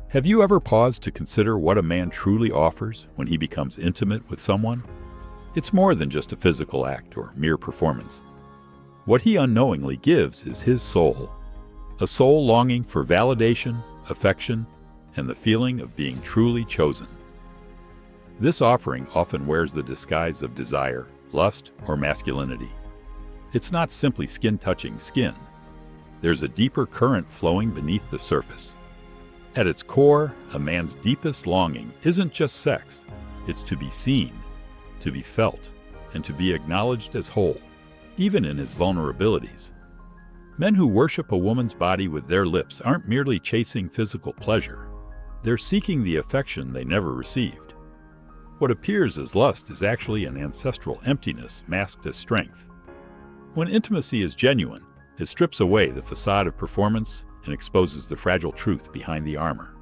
Have you ever paused to consider what a man truly offers when he becomes intimate with someone? It's more than just a physical act or mere performance. What he unknowingly gives is his soul, a soul longing for validation, affection, and the feeling of being truly chosen. This offering often wears the disguise of desire, lust, or masculinity. It's not simply skin touching skin. There's a deeper current flowing beneath the surface. At its core, a man's deepest longing isn't just sex. It's to be seen, to be felt, and to be acknowledged as whole, even in his vulnerabilities. Men who worship a woman's body with their lips aren't merely chasing physical pleasure. They're seeking the affection they never received. What appears as lust is actually an ancestral emptiness masked as strength. When intimacy is genuine, it strips away the facade of performance and exposes the fragile truth behind the armor.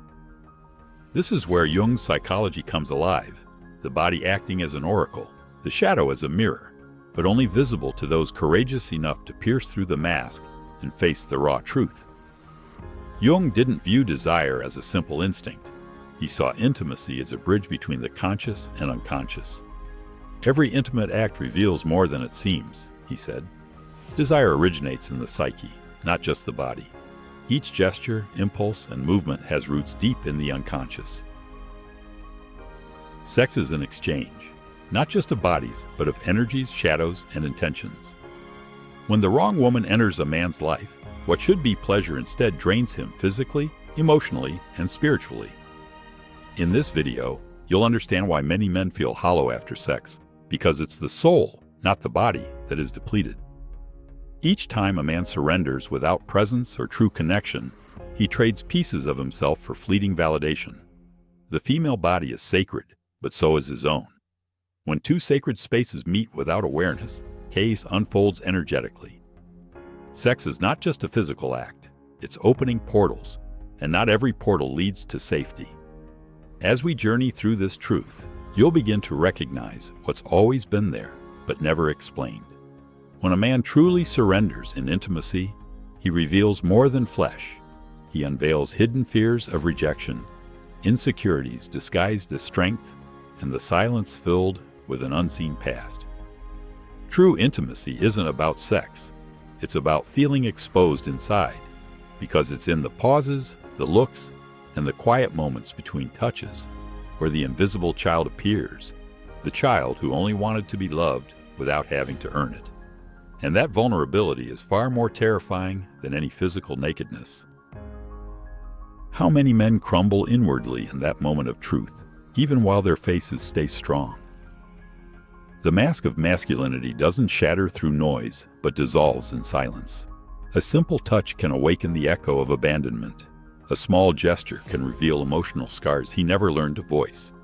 This is where Jung's psychology comes alive, the body acting as an oracle, the shadow as a mirror, but only visible to those courageous enough to pierce through the mask and face the raw truth. Jung didn't view desire as a simple instinct. He saw intimacy as a bridge between the conscious and unconscious. Every intimate act reveals more than it seems, he said. Desire originates in the psyche, not just the body. Each gesture, impulse, and movement has roots deep in the unconscious. Sex is an exchange, not just of bodies, but of energies, shadows, and intentions. When the wrong woman enters a man's life, what should be pleasure instead drains him physically, emotionally, and spiritually. In this video, you'll understand why many men feel hollow after sex, because it's the soul, not the body, that is depleted. Each time a man surrenders without presence or true connection, he trades pieces of himself for fleeting validation. The female body is sacred, but so is his own. When two sacred spaces meet without awareness, chaos unfolds energetically. Sex is not just a physical act, it's opening portals, and not every portal leads to safety. As we journey through this truth, you'll begin to recognize what's always been there, but never explained. When a man truly surrenders in intimacy, he reveals more than flesh. He unveils hidden fears of rejection, insecurities disguised as strength, and the silence filled with an unseen past. True intimacy isn't about sex. It's about feeling exposed inside, because it's in the pauses, the looks, and the quiet moments between touches where the invisible child appears, the child who only wanted to be loved without having to earn it. And that vulnerability is far more terrifying than any physical nakedness. How many men crumble inwardly in that moment of truth, even while their faces stay strong? The mask of masculinity doesn't shatter through noise, but dissolves in silence. A simple touch can awaken the echo of abandonment. A small gesture can reveal emotional scars he never learned to voice.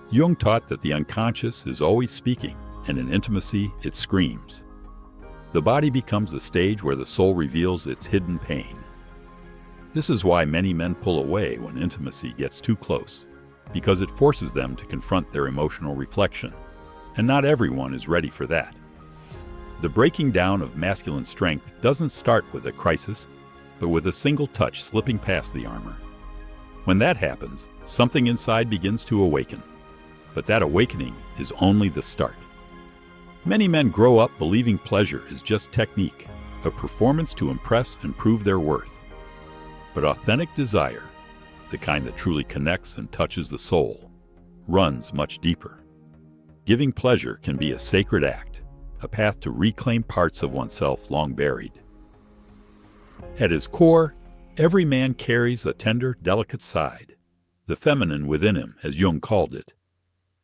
Jung taught that the unconscious is always speaking, and in intimacy, it screams. The body becomes the stage where the soul reveals its hidden pain. This is why many men pull away when intimacy gets too close, because it forces them to confront their emotional reflection, and not everyone is ready for that. The breaking down of masculine strength doesn't start with a crisis, but with a single touch slipping past the armor. When that happens, something inside begins to awaken, but that awakening is only the start. Many men grow up believing pleasure is just technique, a performance to impress and prove their worth. But authentic desire, the kind that truly connects and touches the soul, runs much deeper. Giving pleasure can be a sacred act, a path to reclaim parts of oneself long buried. At his core, every man carries a tender, delicate side, the feminine within him, as Jung called it.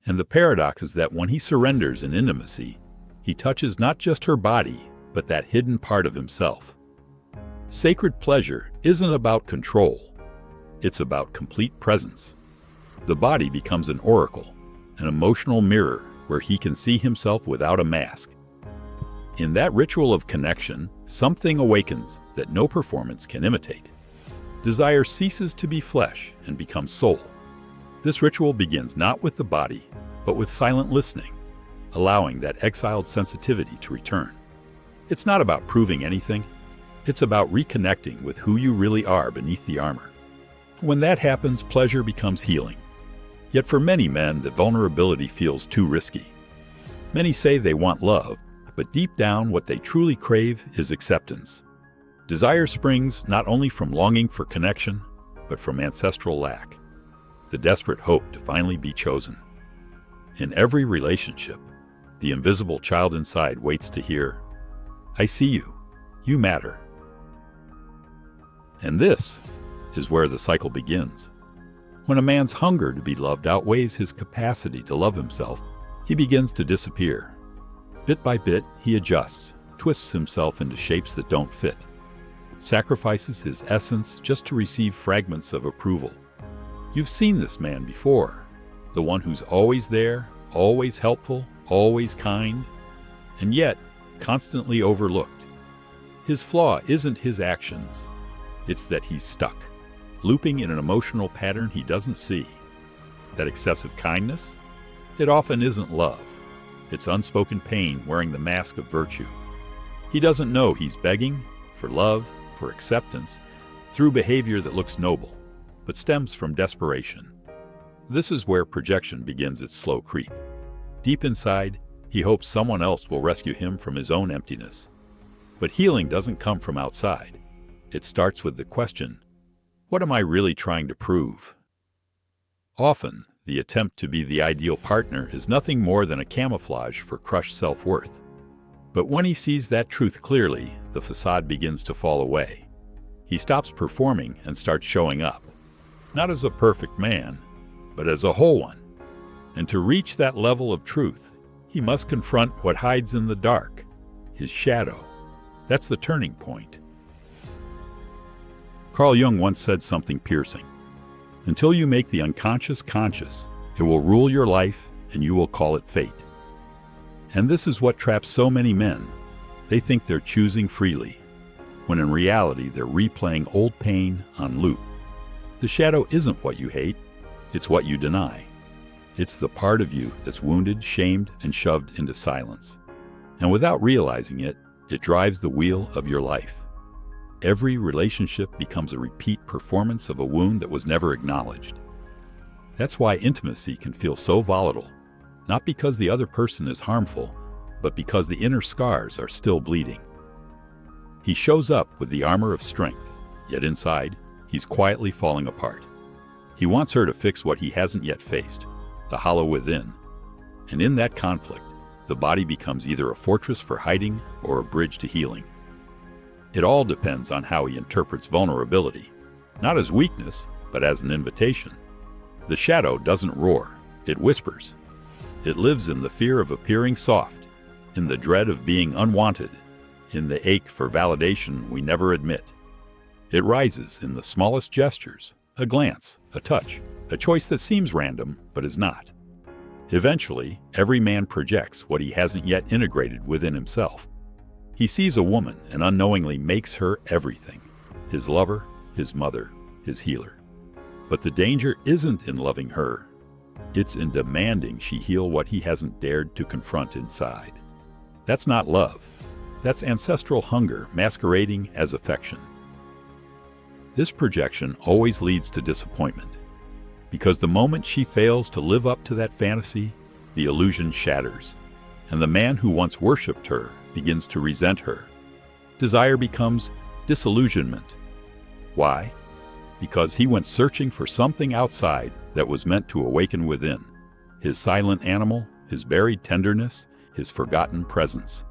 And the paradox is that when he surrenders in intimacy, he touches not just her body, but that hidden part of himself. Sacred pleasure isn't about control. It's about complete presence. The body becomes an oracle, an emotional mirror where he can see himself without a mask. In that ritual of connection, something awakens that no performance can imitate. Desire ceases to be flesh and becomes soul. This ritual begins not with the body, but with silent listening, allowing that exiled sensitivity to return. It's not about proving anything. It's about reconnecting with who you really are beneath the armor. When that happens, pleasure becomes healing. Yet for many men, the vulnerability feels too risky. Many say they want love, but deep down what they truly crave is acceptance. Desire springs not only from longing for connection, but from ancestral lack, the desperate hope to finally be chosen. In every relationship, the invisible child inside waits to hear, "I see you. You matter." And this is where the cycle begins. When a man's hunger to be loved outweighs his capacity to love himself, he begins to disappear. Bit by bit, he adjusts, twists himself into shapes that don't fit, sacrifices his essence just to receive fragments of approval. You've seen this man before, the one who's always there, always helpful, always kind, and yet constantly overlooked. His flaw isn't his actions, it's that he's stuck, looping in an emotional pattern he doesn't see. That excessive kindness? It often isn't love. It's unspoken pain wearing the mask of virtue. He doesn't know he's begging for love, for acceptance, through behavior that looks noble, but stems from desperation. This is where projection begins its slow creep. Deep inside, he hopes someone else will rescue him from his own emptiness. But healing doesn't come from outside. It starts with the question, what am I really trying to prove? Often, the attempt to be the ideal partner is nothing more than a camouflage for crushed self-worth. But when he sees that truth clearly, the facade begins to fall away. He stops performing and starts showing up, not as a perfect man, but as a whole one. And to reach that level of truth, he must confront what hides in the dark, his shadow. That's the turning point. Carl Jung once said something piercing. Until you make the unconscious conscious, it will rule your life and you will call it fate. And this is what traps so many men. They think they're choosing freely, when in reality they're replaying old pain on loop. The shadow isn't what you hate, it's what you deny. It's the part of you that's wounded, shamed, and shoved into silence. And without realizing it, it drives the wheel of your life. Every relationship becomes a repeat performance of a wound that was never acknowledged. That's why intimacy can feel so volatile, not because the other person is harmful, but because the inner scars are still bleeding. He shows up with the armor of strength, yet inside, he's quietly falling apart. He wants her to fix what he hasn't yet faced, the hollow within. And in that conflict, the body becomes either a fortress for hiding or a bridge to healing. It all depends on how he interprets vulnerability, not as weakness, but as an invitation. The shadow doesn't roar, it whispers. It lives in the fear of appearing soft, in the dread of being unwanted, in the ache for validation we never admit. It rises in the smallest gestures, a glance, a touch, a choice that seems random but is not. Eventually, every man projects what he hasn't yet integrated within himself. He sees a woman and unknowingly makes her everything, his lover, his mother, his healer. But the danger isn't in loving her. It's in demanding she heal what he hasn't dared to confront inside. That's not love. That's ancestral hunger masquerading as affection. This projection always leads to disappointment, because the moment she fails to live up to that fantasy, the illusion shatters, and the man who once worshipped her begins to resent her. Desire becomes disillusionment. Why? Because he went searching for something outside that was meant to awaken within. His silent animal, his buried tenderness, his forgotten presence.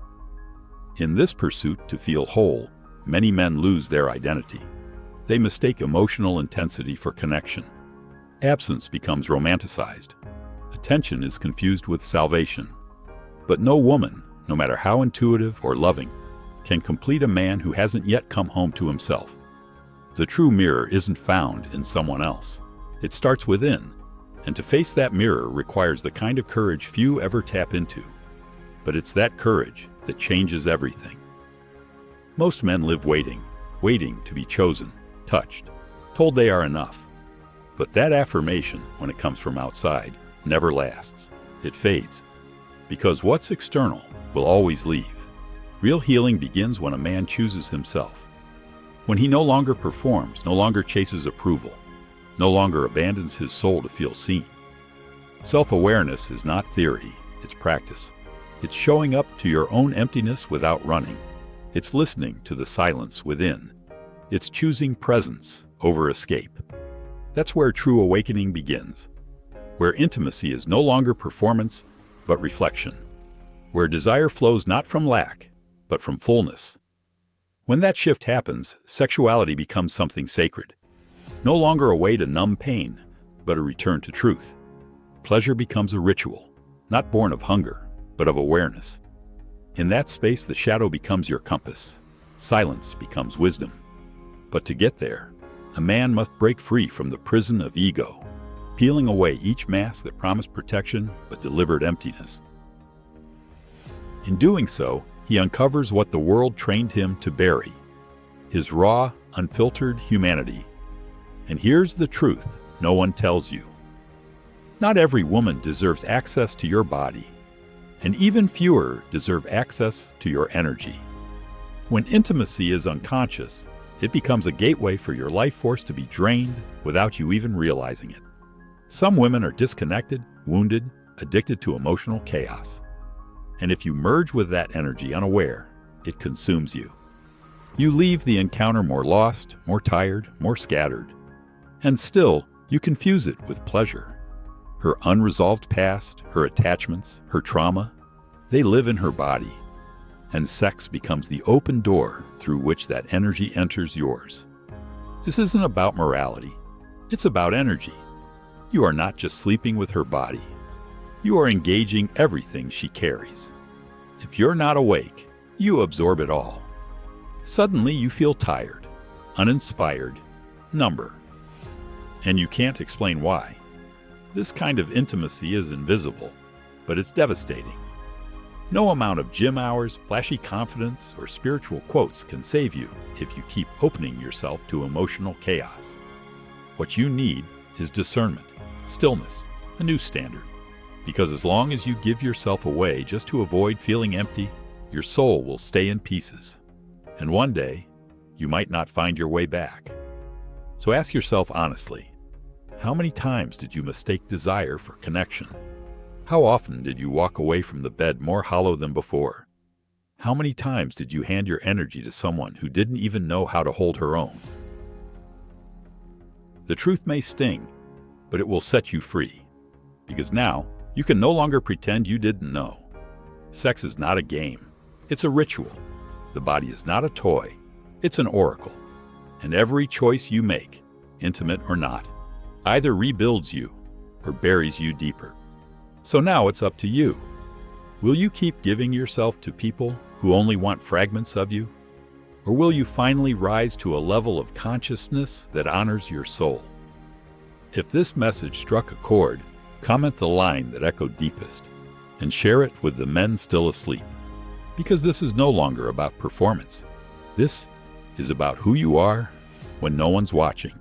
In this pursuit to feel whole, many men lose their identity. They mistake emotional intensity for connection. Absence becomes romanticized. Attention is confused with salvation. But no woman, no matter how intuitive or loving, can complete a man who hasn't yet come home to himself. The true mirror isn't found in someone else. It starts within, and to face that mirror requires the kind of courage few ever tap into. But it's that courage that changes everything. Most men live waiting to be chosen, touched, told they are enough. But that affirmation, when it comes from outside, never lasts. It fades. Because what's external will always leave. Real healing begins when a man chooses himself. When he no longer performs, no longer chases approval. no longer abandons his soul to feel seen. Self-awareness is not theory, it's practice. It's showing up to your own emptiness without running. It's listening to the silence within. It's choosing presence over escape. That's where true awakening begins, where intimacy is no longer performance, but reflection, where desire flows not from lack, but from fullness. When that shift happens, sexuality becomes something sacred, no longer a way to numb pain, but a return to truth. Pleasure becomes a ritual, not born of hunger, but of awareness. In that space, the shadow becomes your compass. Silence becomes wisdom. But to get there, a man must break free from the prison of ego, peeling away each mask that promised protection but delivered emptiness. In doing so, he uncovers what the world trained him to bury, his raw, unfiltered humanity. And here's the truth no one tells you. Not every woman deserves access to your body, and even fewer deserve access to your energy. When intimacy is unconscious, it becomes a gateway for your life force to be drained without you even realizing it. Some women are disconnected, wounded, addicted to emotional chaos. And if you merge with that energy unaware, it consumes you. You leave the encounter more lost, more tired, more scattered. And still, you confuse it with pleasure. Her unresolved past, her attachments, her trauma, they live in her body. And sex becomes the open door through which that energy enters yours. This isn't about morality. It's about energy. You are not just sleeping with her body. You are engaging everything she carries. If you're not awake, you absorb it all. Suddenly you feel tired, uninspired, number. And you can't explain why. This kind of intimacy is invisible, but it's devastating. No amount of gym hours, flashy confidence, or spiritual quotes can save you if you keep opening yourself to emotional chaos. What you need is discernment, stillness, a new standard. Because as long as you give yourself away just to avoid feeling empty, your soul will stay in pieces. And one day, you might not find your way back. So ask yourself honestly, how many times did you mistake desire for connection? How often did you walk away from the bed more hollow than before? How many times did you hand your energy to someone who didn't even know how to hold her own? The truth may sting, but it will set you free. Because now, you can no longer pretend you didn't know. Sex is not a game. It's a ritual. The body is not a toy. It's an oracle. And every choice you make, intimate or not, either rebuilds you or buries you deeper. So now it's up to you. Will you keep giving yourself to people who only want fragments of you? Or will you finally rise to a level of consciousness that honors your soul? If this message struck a chord, comment the line that echoed deepest and share it with the men still asleep. Because this is no longer about performance. This is about who you are when no one's watching.